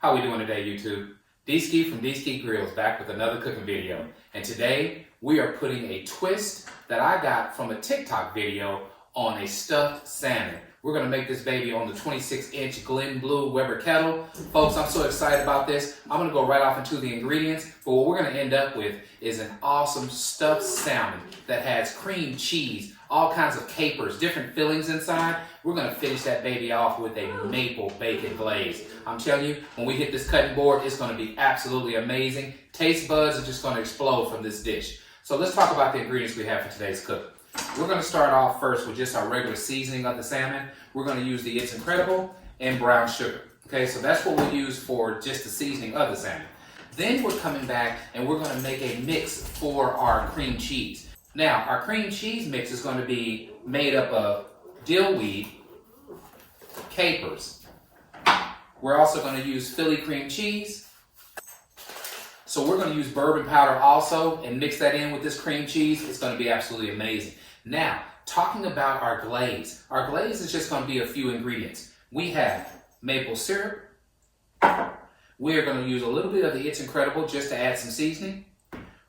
How we doing today, YouTube? D-Ski from D-Ski Grills back with another cooking video. And today we are putting a twist that I got from a TikTok video on a stuffed salmon. We're gonna make this baby on the 26-inch Glen Blue Weber Kettle. Folks, I'm so excited about this. I'm gonna go right off into the ingredients, but what we're gonna end up with is an awesome stuffed salmon that has cream cheese, all kinds of capers, different fillings inside. We're gonna finish that baby off with a maple bacon glaze. I'm telling you, when we hit this cutting board, it's gonna be absolutely amazing. Taste buds are just gonna explode from this dish. So let's talk about the ingredients we have for today's cook. We're gonna start off first with just our regular seasoning of the salmon. We're gonna use the It's Incredible and brown sugar. Okay, so that's what we'll use for just the seasoning of the salmon. Then we're coming back and we're gonna make a mix for our cream cheese. Now, our cream cheese mix is gonna be made up of dill weed, capers. We're also gonna use Philly cream cheese. So we're gonna use bourbon powder also and mix that in with this cream cheese. It's gonna be absolutely amazing. Now, talking about our glaze. Our glaze is just gonna be a few ingredients. We have maple syrup. We're gonna use a little bit of the It's Incredible just to add some seasoning.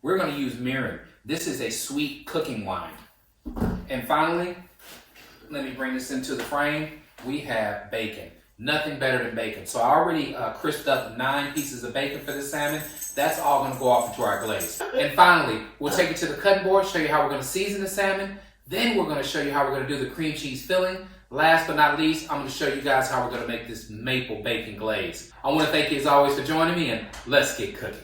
We're gonna use mirin. This is a sweet cooking wine. And finally, let me bring this into the frame. We have bacon. Nothing better than bacon. So I already crisped up 9 pieces of bacon for this salmon. That's all gonna go off into our glaze. And finally, we'll take it to the cutting board, show you how we're gonna season the salmon. Then we're gonna show you how we're gonna do the cream cheese filling. Last but not least, I'm gonna show you guys how we're gonna make this maple bacon glaze. I wanna thank you as always for joining me, and let's get cooking.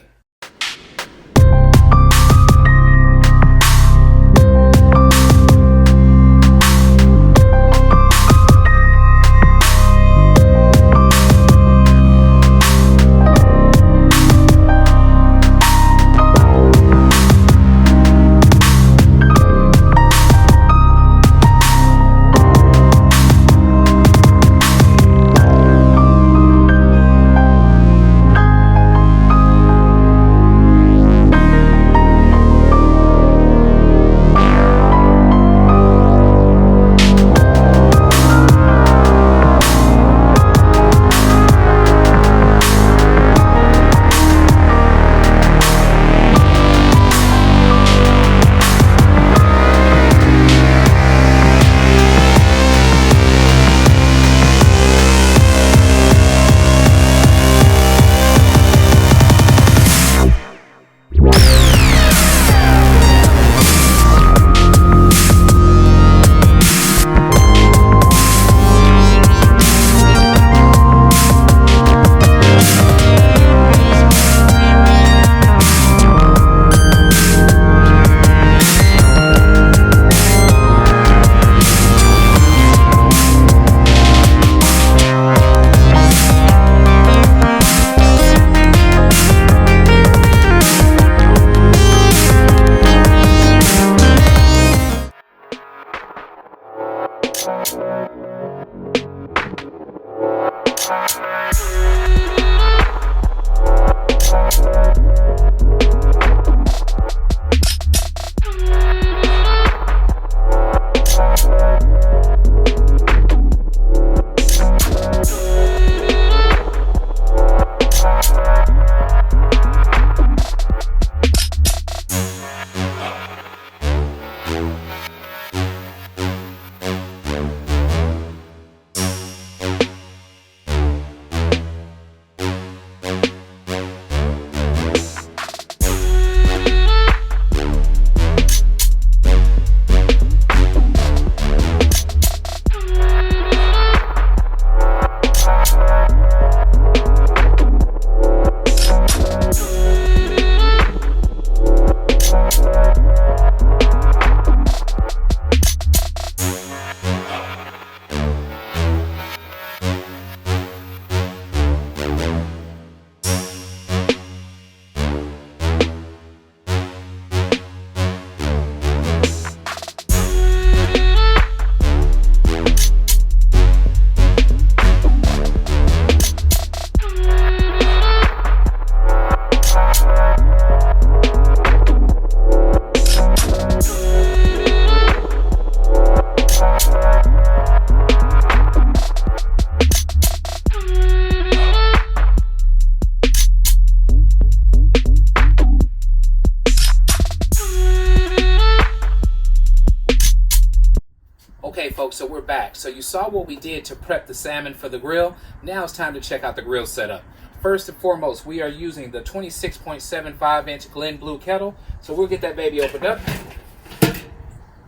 back. So you saw what we did to prep the salmon for the grill. Now it's time to check out the grill setup. First and foremost, we are using the 26.75-inch Glen blue kettle. So we'll get that baby opened up.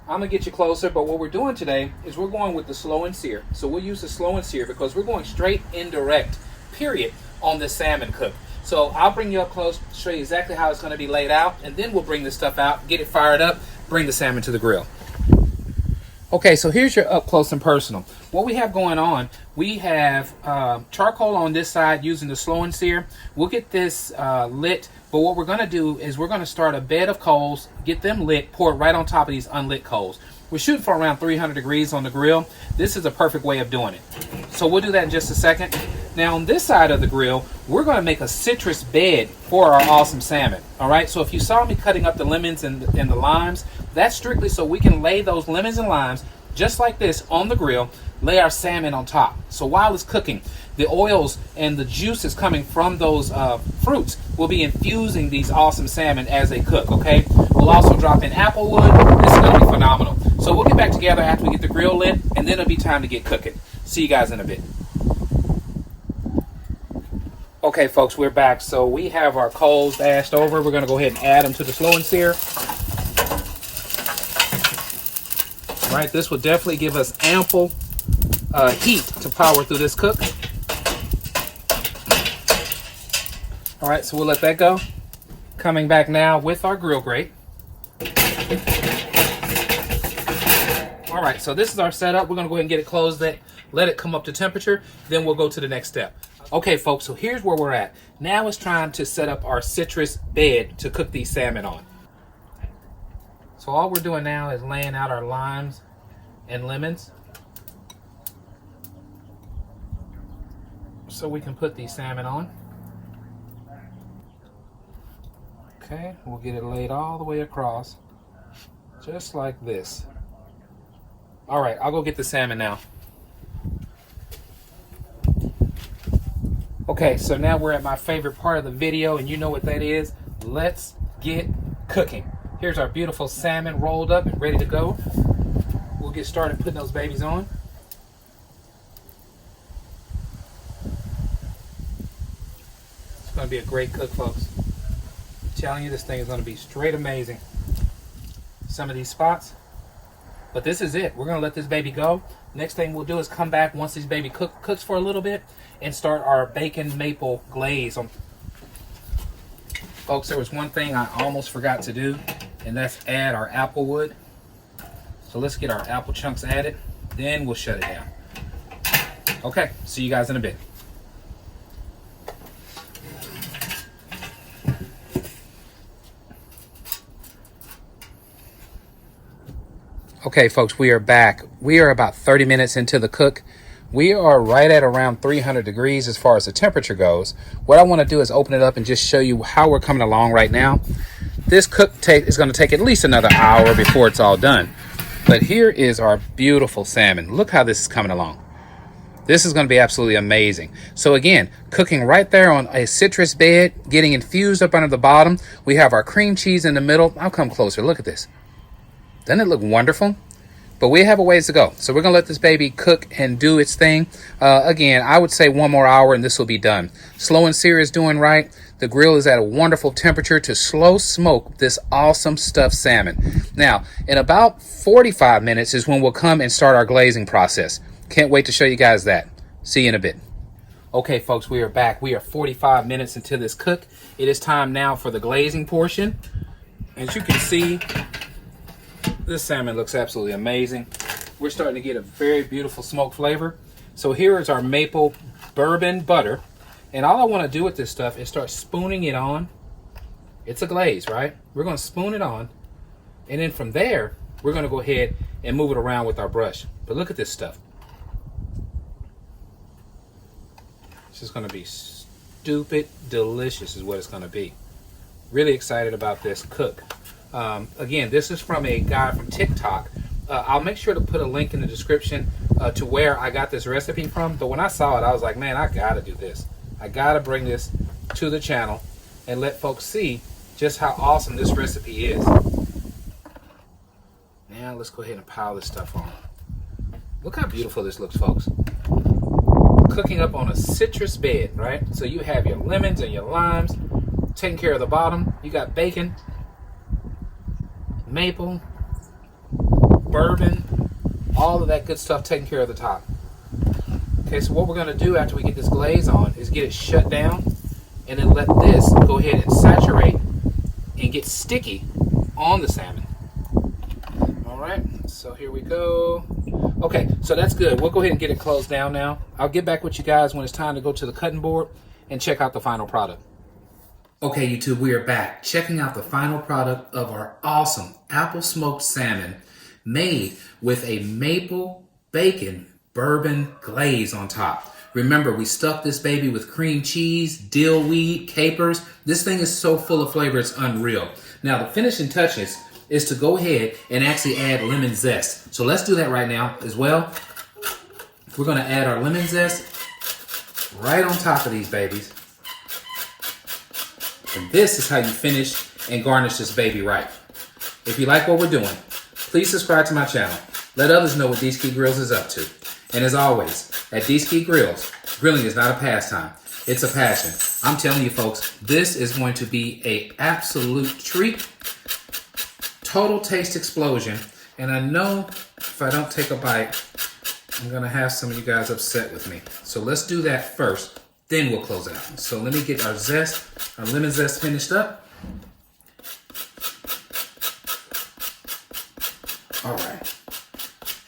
I'm gonna get you closer, but what we're doing today is we're going with the slow and sear. So we'll use the slow and sear because we're going straight indirect, period, on the salmon cook. So I'll bring you up close, show you exactly how it's gonna be laid out, and then we'll bring this stuff out, get it fired up, bring the salmon to the grill. Okay, so here's your up close and personal. What we have going on, we have charcoal on this side using the slow and sear. We'll get this lit, but what we're going to do is we're going to start a bed of coals, get them lit, pour it right on top of these unlit coals. We're shooting for around 300 degrees on the grill. This is a perfect way of doing it. So we'll do that in just a second. Now on this side of the grill, we're going to make a citrus bed for our awesome salmon. All right, so if you saw me cutting up the lemons and the limes, that's strictly so we can lay those lemons and limes just like this on the grill, lay our salmon on top. So while it's cooking, the oils and the juices coming from those fruits will be infusing these awesome salmon as they cook, okay? We'll also drop in applewood. This is gonna be phenomenal. So we'll get back together after we get the grill lit, and then it'll be time to get cooking. See you guys in a bit. Okay, folks, we're back. So we have our coals dashed over. We're gonna go ahead and add them to the slow and sear. All right, this will definitely give us ample heat to power through this cook. All right, so we'll let that go. Coming back now with our grill grate. All right, so this is our setup. We're gonna go ahead and get it closed, let it come up to temperature, then we'll go to the next step. Okay, folks, so here's where we're at. Now it's time to set up our citrus bed to cook these salmon on. So all we're doing now is laying out our limes and lemons so we can put these salmon on. Okay, we'll get it laid all the way across, just like this. All right, I'll go get the salmon now. Okay, so now we're at my favorite part of the video, and you know what that is. Let's get cooking. Here's our beautiful salmon rolled up and ready to go. We'll get started putting those babies on. It's going to be a great cook, folks. I'm telling you, this thing is going to be straight amazing. Some of these spots, but this is it. We're going to let this baby go. Next thing we'll do is come back once this baby cooks for a little bit and start our bacon maple glaze on. Folks, there was one thing I almost forgot to do, and that's add our applewood. So let's get our apple chunks added, then we'll shut it down. Okay, see you guys in a bit. Okay, folks, we are back. We are about 30 minutes into the cook. We are right at around 300 degrees as far as the temperature goes. What I want to do is open it up and just show you how we're coming along right now. This cook is going to take at least another hour before it's all done. But here is our beautiful salmon. Look how this is coming along. This is going to be absolutely amazing. So again, cooking right there on a citrus bed, getting infused up under the bottom. We have our cream cheese in the middle. I'll come closer. Look at this. Doesn't it look wonderful? But we have a ways to go. So we're going to let this baby cook and do its thing. Again, I would say one more hour and this will be done. Slow and sear is doing right. The grill is at a wonderful temperature to slow smoke this awesome stuffed salmon. Now, in about 45 minutes is when we'll come and start our glazing process. Can't wait to show you guys that. See you in a bit. Okay, folks, we are back. We are 45 minutes into this cook. It is time now for the glazing portion. As you can see, this salmon looks absolutely amazing. We're starting to get a very beautiful smoke flavor. So here is our maple bourbon butter. And all I want to do with this stuff is start spooning it on. It's a glaze, right? We're going to spoon it on. And then from there, we're going to go ahead and move it around with our brush. But look at this stuff. It's just going to be stupid delicious is what it's going to be. Really excited about this cook. Again, this is from a guy from TikTok. I'll make sure to put a link in the description to where I got this recipe from. But when I saw it, I was like, man, I gotta do this. I gotta bring this to the channel and let folks see just how awesome this recipe is. Now let's go ahead and pile this stuff on. Look how beautiful this looks, folks. Cooking up on a citrus bed, right? So you have your lemons and your limes taking care of the bottom. You got bacon, maple, bourbon, all of that good stuff taking care of the top. Okay, so what we're going to do after we get this glaze on is get it shut down and then let this go ahead and saturate and get sticky on the salmon. All right, so here we go. Okay, so that's good. We'll go ahead and get it closed down now. I'll get back with you guys when it's time to go to the cutting board and check out the final product. Okay, YouTube, we are back checking out the final product of our awesome apple smoked salmon made with a maple bacon bourbon glaze on top. Remember, we stuffed this baby with cream cheese, dill weed, capers. This thing is so full of flavor, it's unreal. Now, the finishing touches is to go ahead and actually add lemon zest. So let's do that right now as well. We're gonna add our lemon zest right on top of these babies. And this is how you finish and garnish this baby right. If you like what we're doing, please subscribe to my channel. Let others know what D-Ski Grills is up to. And as always, at D-Ski Grills, grilling is not a pastime, it's a passion. I'm telling you folks, this is going to be an absolute treat. Total taste explosion. And I know if I don't take a bite, I'm gonna have some of you guys upset with me. So let's do that first, then we'll close out. So let me get our zest, our lemon zest finished up. All right.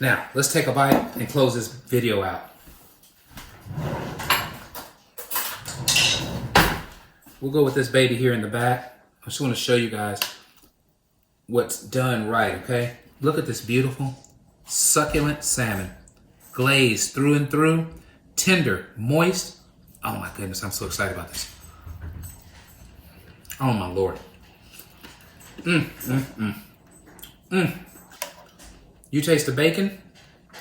Now, let's take a bite and close this video out. We'll go with this baby here in the back. I just want to show you guys what's done right, okay? Look at this beautiful, succulent salmon. Glazed through and through, tender, moist. Oh my goodness, I'm so excited about this. Oh my Lord. You taste the bacon,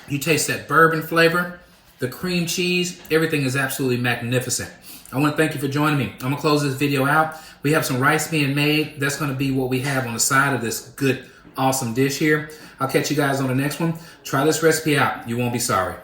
you taste that bourbon flavor, the cream cheese, everything is absolutely magnificent. I want to thank you for joining me. I'm going to close this video out. We have some rice being made. That's going to be what we have on the side of this good, awesome dish here. I'll catch you guys on the next one. Try this recipe out. You won't be sorry.